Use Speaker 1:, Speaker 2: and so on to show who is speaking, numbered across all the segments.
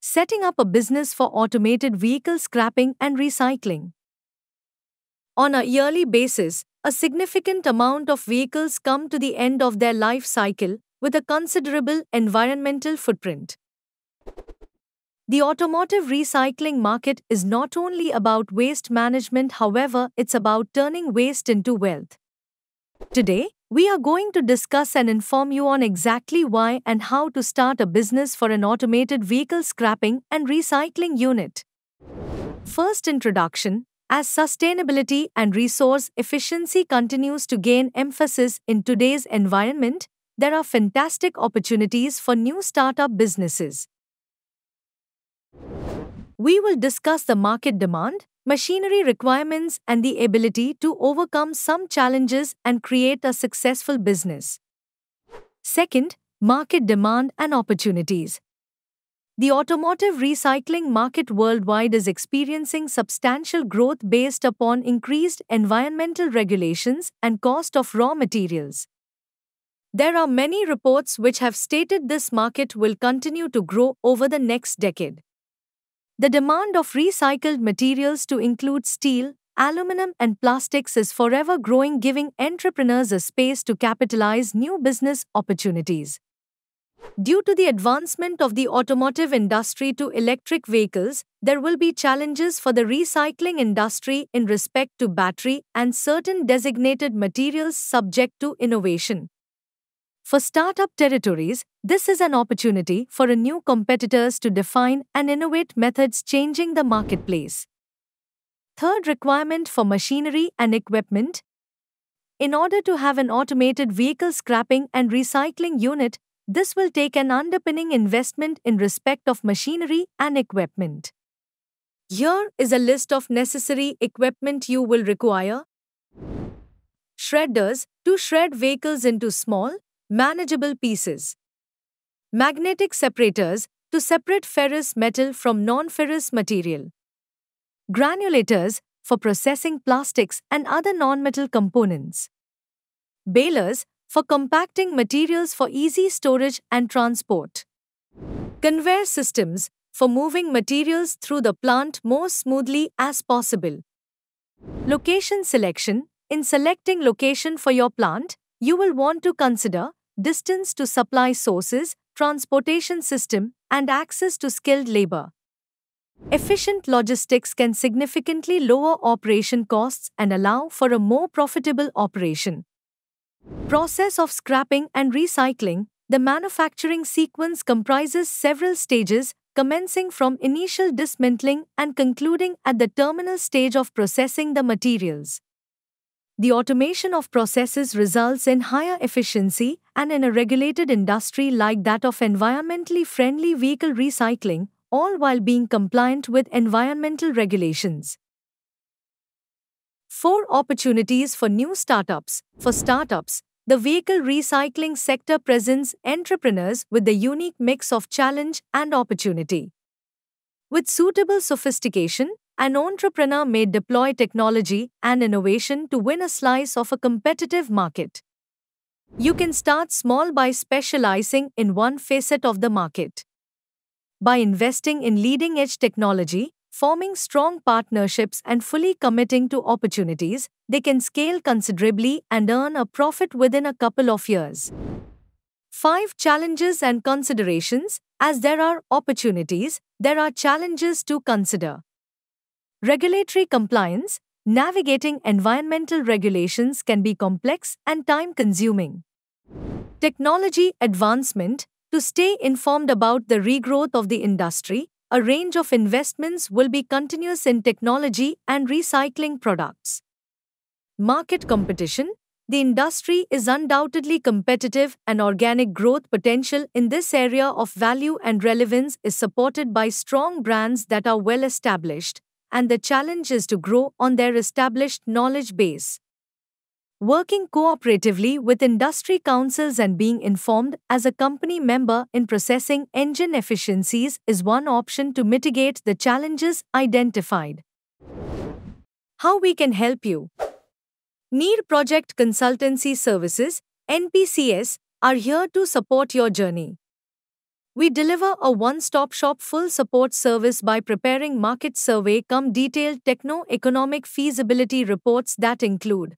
Speaker 1: setting up a business for automated vehicle scrapping and recycling. On a yearly basis, a significant amount of vehicles come to the end of their life cycle with a considerable environmental footprint. The automotive recycling market is not only about waste management, however, it's about turning waste into wealth. Today, we are going to discuss and inform you on exactly why and how to start a business for an automated vehicle scrapping and recycling unit. First, introduction. As sustainability and resource efficiency continues to gain emphasis in today's environment, there are fantastic opportunities for new startup businesses. We will discuss the market demand, machinery requirements, and the ability to overcome some challenges and create a successful business. Second, market demand and opportunities. The automotive recycling market worldwide is experiencing substantial growth based upon increased environmental regulations and cost of raw materials. There are many reports which have stated this market will continue to grow over the next decade. The demand of recycled materials to include steel, aluminum, and plastics is forever growing, giving entrepreneurs a space to capitalize new business opportunities. Due to the advancement of the automotive industry to electric vehicles, there will be challenges for the recycling industry in respect to battery and certain designated materials subject to innovation. For startup territories, this is an opportunity for a new competitors to define and innovate methods changing the marketplace. Third, requirement for machinery and equipment. In order to have an automated vehicle scrapping and recycling unit, this will take an underpinning investment in respect of machinery and equipment. Here is a list of necessary equipment you will require. Shredders to shred vehicles into small, manageable pieces. Magnetic separators to separate ferrous metal from non-ferrous material. Granulators for processing plastics and other non-metal components. Balers for compacting materials for easy storage and transport. Conveyor systems for moving materials through the plant more smoothly as possible. Location selection. In selecting location for your plant, you will want to consider distance to supply sources, transportation system, and access to skilled labor. Efficient logistics can significantly lower operation costs and allow for a more profitable operation. Process of scrapping and recycling. The manufacturing sequence comprises several stages, commencing from initial dismantling and concluding at the terminal stage of processing the materials. The automation of processes results in higher efficiency, and in a regulated industry like that of environmentally friendly vehicle recycling, all while being compliant with environmental regulations. 4 opportunities for new startups. For startups, the vehicle recycling sector presents entrepreneurs with the unique mix of challenge and opportunity. With suitable sophistication, an entrepreneur may deploy technology and innovation to win a slice of a competitive market. You can start small by specializing in one facet of the market. By investing in leading-edge technology, forming strong partnerships, and fully committing to opportunities, they can scale considerably and earn a profit within a couple of years. 5 challenges and considerations. As there are opportunities, there are challenges to consider. Regulatory compliance. Navigating environmental regulations can be complex and time-consuming. Technology advancement. To stay informed about the regrowth of the industry, a range of investments will be continuous in technology and recycling products. Market competition. The industry is undoubtedly competitive, and organic growth potential in this area of value and relevance is supported by strong brands that are well established, and the challenge is to grow on their established knowledge base. Working cooperatively with industry councils and being informed as a company member in processing engine efficiencies is one option to mitigate the challenges identified. How we can help you? Need Project Consultancy Services, NPCS, are here to support your journey. We deliver a one-stop shop full support service by preparing market survey cum detailed techno-economic feasibility reports that include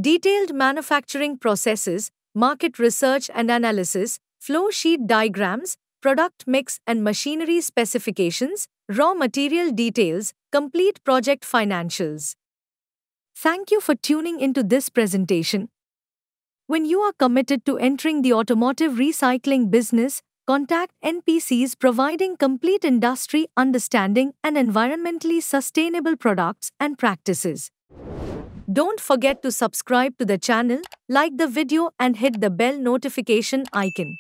Speaker 1: detailed manufacturing processes, market research and analysis, flow sheet diagrams, product mix and machinery specifications, raw material details, complete project financials. Thank you for tuning into this presentation. When you are committed to entering the automotive recycling business, contact NPCs providing complete industry understanding and environmentally sustainable products and practices. Don't forget to subscribe to the channel, like the video and hit the bell notification icon.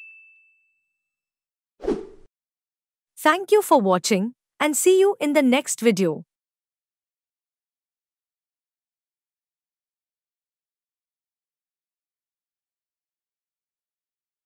Speaker 1: Thank you for watching and see you in the next video.